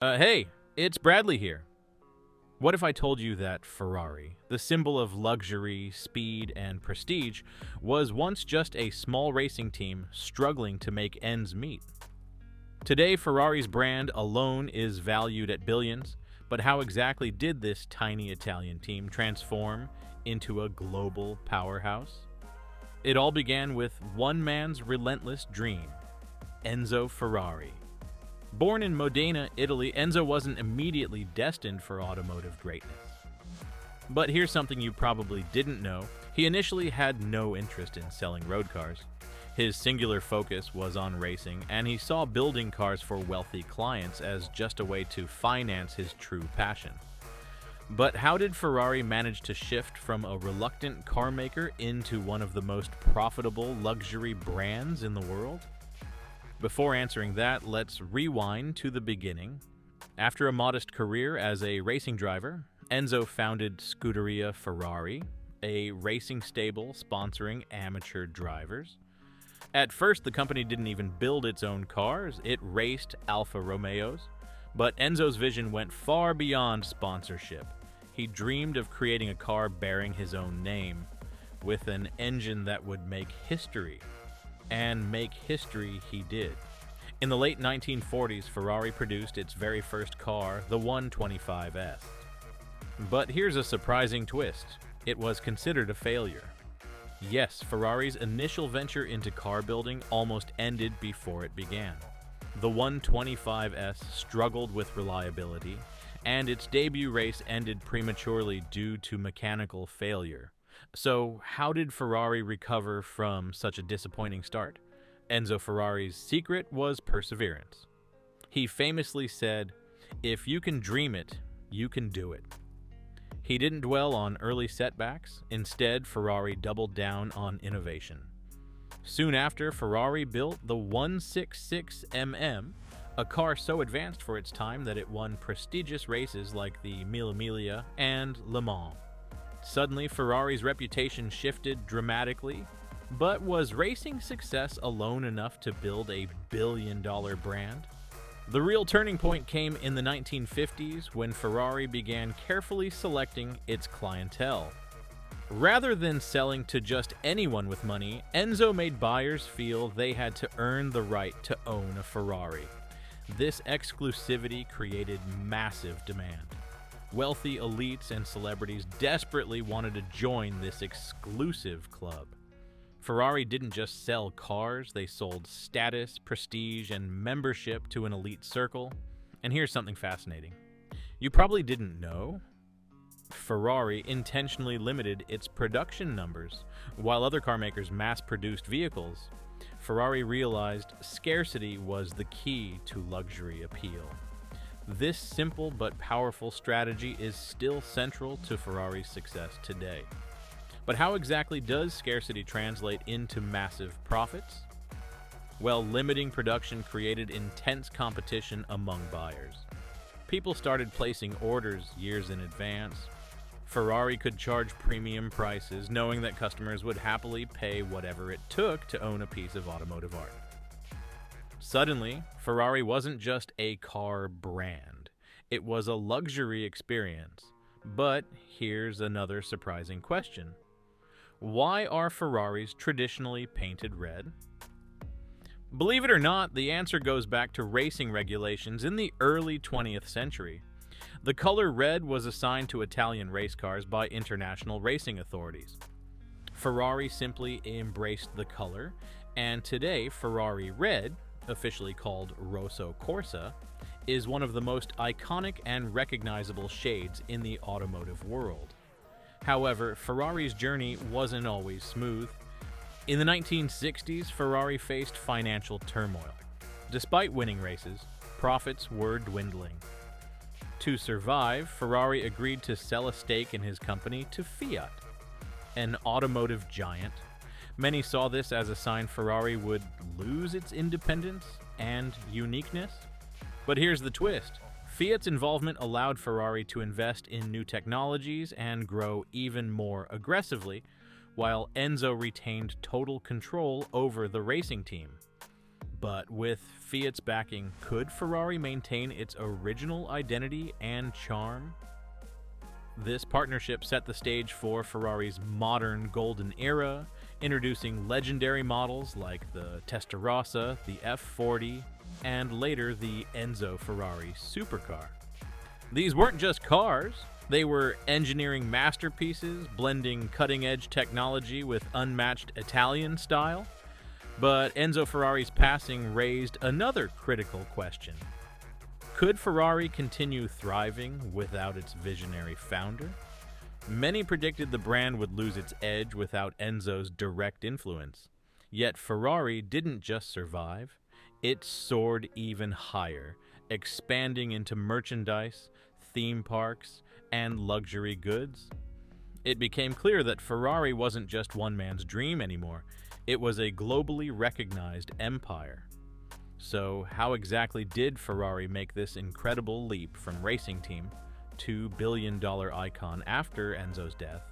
Hey, it's Bradley here. What if I told you that Ferrari, the symbol of luxury, speed, and prestige, was once just a small racing team struggling to make ends meet? Today, Ferrari's brand alone is valued at billions, but how exactly did this tiny Italian team transform into a global powerhouse? It all began with one man's relentless dream, Enzo Ferrari. Born in Modena, Italy, Enzo wasn't immediately destined for automotive greatness. But here's something you probably didn't know. He initially had no interest in selling road cars. His singular focus was on racing, and he saw building cars for wealthy clients as just a way to finance his true passion. But how did Ferrari manage to shift from a reluctant car maker into one of the most profitable luxury brands in the world? Before answering that, let's rewind to the beginning. After a modest career as a racing driver, Enzo founded Scuderia Ferrari, a racing stable sponsoring amateur drivers. At first, the company didn't even build its own cars, it raced Alfa Romeos. But Enzo's vision went far beyond sponsorship. He dreamed of creating a car bearing his own name, with an engine that would make history. And make history he did. In the late 1940s, Ferrari produced its very first car, the 125S. But here's a surprising twist. It was considered a failure. Yes, Ferrari's initial venture into car building almost ended before it began. The 125S struggled with reliability, and its debut race ended prematurely due to mechanical failure. So, how did Ferrari recover from such a disappointing start? Enzo Ferrari's secret was perseverance. He famously said, "If you can dream it, you can do it." He didn't dwell on early setbacks. Instead, Ferrari doubled down on innovation. Soon after, Ferrari built the 166mm, a car so advanced for its time that it won prestigious races like the Mille Miglia and Le Mans. Suddenly, Ferrari's reputation shifted dramatically, but was racing success alone enough to build a billion-dollar brand? The real turning point came in the 1950s when Ferrari began carefully selecting its clientele. Rather than selling to just anyone with money, Enzo made buyers feel they had to earn the right to own a Ferrari. This exclusivity created massive demand. Wealthy elites and celebrities desperately wanted to join this exclusive club. Ferrari didn't just sell cars, they sold status, prestige, and membership to an elite circle. And here's something fascinating. You probably didn't know. Ferrari intentionally limited its production numbers. While other car makers mass-produced vehicles, Ferrari realized scarcity was the key to luxury appeal. This simple but powerful strategy is still central to Ferrari's success today. But how exactly does scarcity translate into massive profits? Well, limiting production created intense competition among buyers. People started placing orders years in advance. Ferrari could charge premium prices, knowing that customers would happily pay whatever it took to own a piece of automotive art. Suddenly, Ferrari wasn't just a car brand. It was a luxury experience. But here's another surprising question. Why are Ferraris traditionally painted red? Believe it or not, the answer goes back to racing regulations in the early 20th century. The color red was assigned to Italian race cars by international racing authorities. Ferrari simply embraced the color, and today Ferrari Red, officially called Rosso Corsa, is one of the most iconic and recognizable shades in the automotive world. However, Ferrari's journey wasn't always smooth. In the 1960s, Ferrari faced financial turmoil. Despite winning races, profits were dwindling. To survive, Ferrari agreed to sell a stake in his company to Fiat, an automotive giant. Many saw this as a sign Ferrari would lose its independence and uniqueness. But here's the twist. Fiat's involvement allowed Ferrari to invest in new technologies and grow even more aggressively, while Enzo retained total control over the racing team. But with Fiat's backing, could Ferrari maintain its original identity and charm? This partnership set the stage for Ferrari's modern golden era, introducing legendary models like the Testarossa, the F40, and later the Enzo Ferrari supercar. These weren't just cars, they were engineering masterpieces, blending cutting-edge technology with unmatched Italian style. But Enzo Ferrari's passing raised another critical question. Could Ferrari continue thriving without its visionary founder? Many predicted the brand would lose its edge without Enzo's direct influence. Yet Ferrari didn't just survive, it soared even higher, expanding into merchandise, theme parks, and luxury goods. It became clear that Ferrari wasn't just one man's dream anymore. It was a globally recognized empire. So, how exactly did Ferrari make this incredible leap from racing team to billion-dollar icon after Enzo's death?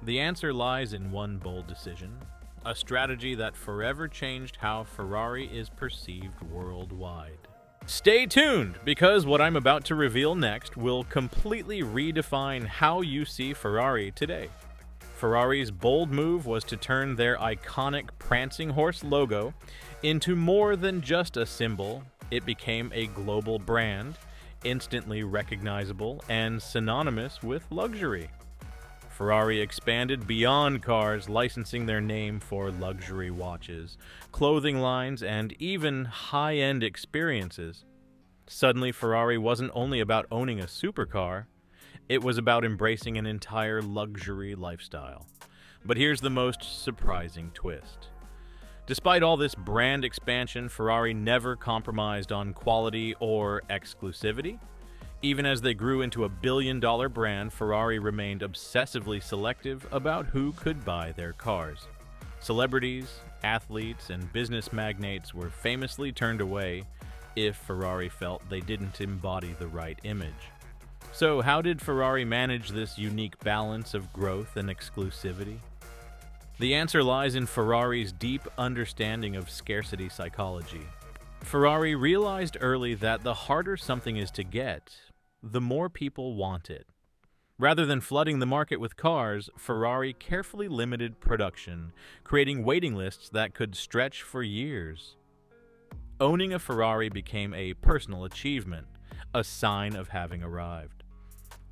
The answer lies in one bold decision, a strategy that forever changed how Ferrari is perceived worldwide. Stay tuned, because what I'm about to reveal next will completely redefine how you see Ferrari today. Ferrari's bold move was to turn their iconic prancing horse logo into more than just a symbol. It became a global brand, instantly recognizable and synonymous with luxury. Ferrari expanded beyond cars, licensing their name for luxury watches, clothing lines, and even high-end experiences. Suddenly, Ferrari wasn't only about owning a supercar, it was about embracing an entire luxury lifestyle. But here's the most surprising twist. Despite all this brand expansion, Ferrari never compromised on quality or exclusivity. Even as they grew into a billion-dollar brand, Ferrari remained obsessively selective about who could buy their cars. Celebrities, athletes, and business magnates were famously turned away if Ferrari felt they didn't embody the right image. So how did Ferrari manage this unique balance of growth and exclusivity? The answer lies in Ferrari's deep understanding of scarcity psychology. Ferrari realized early that the harder something is to get, the more people want it. Rather than flooding the market with cars, Ferrari carefully limited production, creating waiting lists that could stretch for years. Owning a Ferrari became a personal achievement, a sign of having arrived.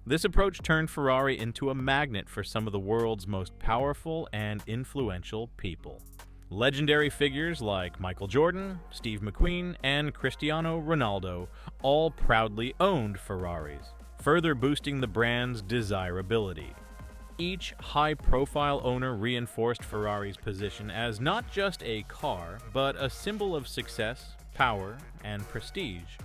This approach turned Ferrari into a magnet for some of the world's most powerful and influential people. Legendary figures like Michael Jordan, Steve McQueen, and Cristiano Ronaldo all proudly owned Ferraris, further boosting the brand's desirability. Each high-profile owner reinforced Ferrari's position as not just a car, but a symbol of success, power, and prestige.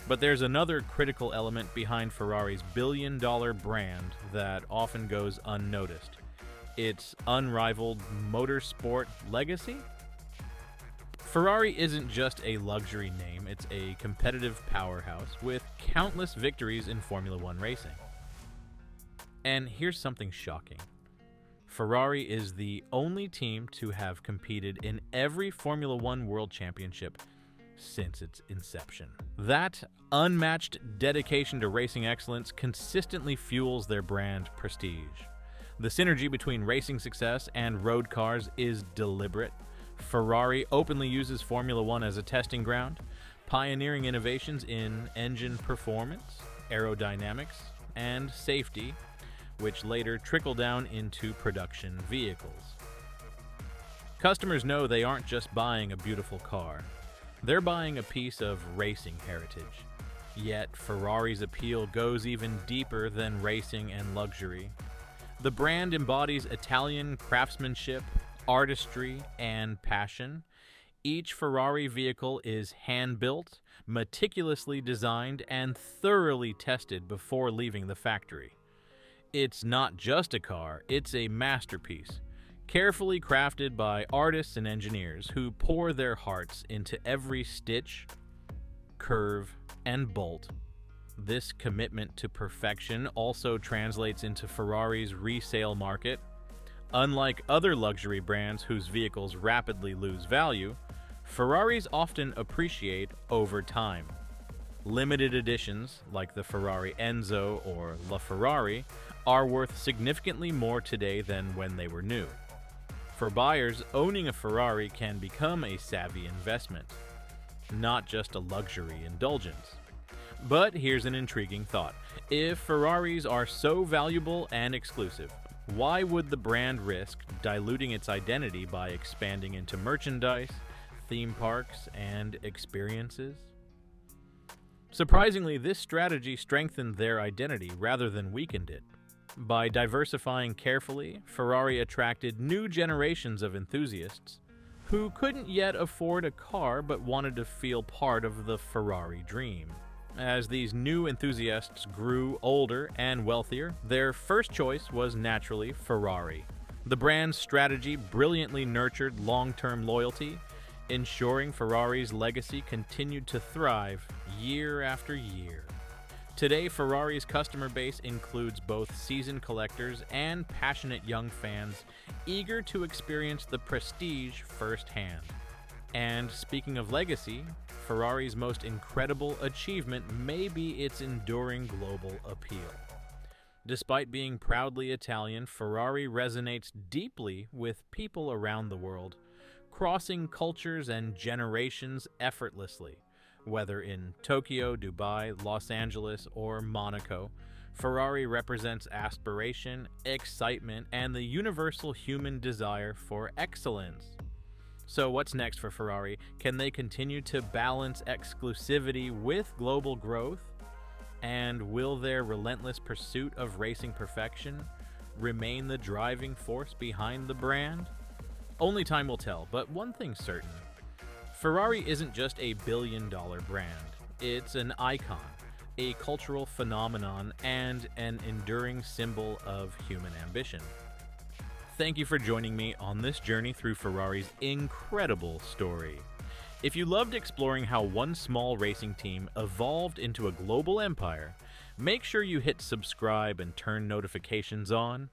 But there's another critical element behind Ferrari's billion-dollar brand that often goes unnoticed. Its unrivaled motorsport legacy? Ferrari isn't just a luxury name, it's a competitive powerhouse with countless victories in Formula One racing. And here's something shocking. Ferrari is the only team to have competed in every Formula One World Championship since its inception. That unmatched dedication to racing excellence consistently fuels their brand prestige. The synergy between racing success and road cars is deliberate. Ferrari openly uses Formula One as a testing ground, pioneering innovations in engine performance, aerodynamics, and safety, which later trickle down into production vehicles. Customers know they aren't just buying a beautiful car. They're buying a piece of racing heritage. Yet Ferrari's appeal goes even deeper than racing and luxury. The brand embodies Italian craftsmanship, artistry, and passion. Each Ferrari vehicle is hand-built, meticulously designed, and thoroughly tested before leaving the factory. It's not just a car, it's a masterpiece, carefully crafted by artists and engineers who pour their hearts into every stitch, curve, and bolt. This commitment to perfection also translates into Ferrari's resale market. Unlike other luxury brands whose vehicles rapidly lose value, Ferraris often appreciate over time. Limited editions, like the Ferrari Enzo or LaFerrari, are worth significantly more today than when they were new. For buyers, owning a Ferrari can become a savvy investment, not just a luxury indulgence. But here's an intriguing thought. If Ferraris are so valuable and exclusive, why would the brand risk diluting its identity by expanding into merchandise, theme parks, and experiences? Surprisingly, this strategy strengthened their identity rather than weakened it. By diversifying carefully, Ferrari attracted new generations of enthusiasts who couldn't yet afford a car but wanted to feel part of the Ferrari dream. As these new enthusiasts grew older and wealthier, their first choice was naturally Ferrari. The brand's strategy brilliantly nurtured long-term loyalty, ensuring Ferrari's legacy continued to thrive year after year. Today, Ferrari's customer base includes both seasoned collectors and passionate young fans eager to experience the prestige firsthand. And speaking of legacy, Ferrari's most incredible achievement may be its enduring global appeal. Despite being proudly Italian, Ferrari resonates deeply with people around the world, crossing cultures and generations effortlessly. Whether in Tokyo, Dubai, Los Angeles, or Monaco, Ferrari represents aspiration, excitement, and the universal human desire for excellence. So what's next for Ferrari? Can they continue to balance exclusivity with global growth? And will their relentless pursuit of racing perfection remain the driving force behind the brand? Only time will tell, but one thing's certain. Ferrari isn't just a billion-dollar brand. It's an icon, a cultural phenomenon, and an enduring symbol of human ambition. Thank you for joining me on this journey through Ferrari's incredible story. If you loved exploring how one small racing team evolved into a global empire, make sure you hit subscribe and turn notifications on.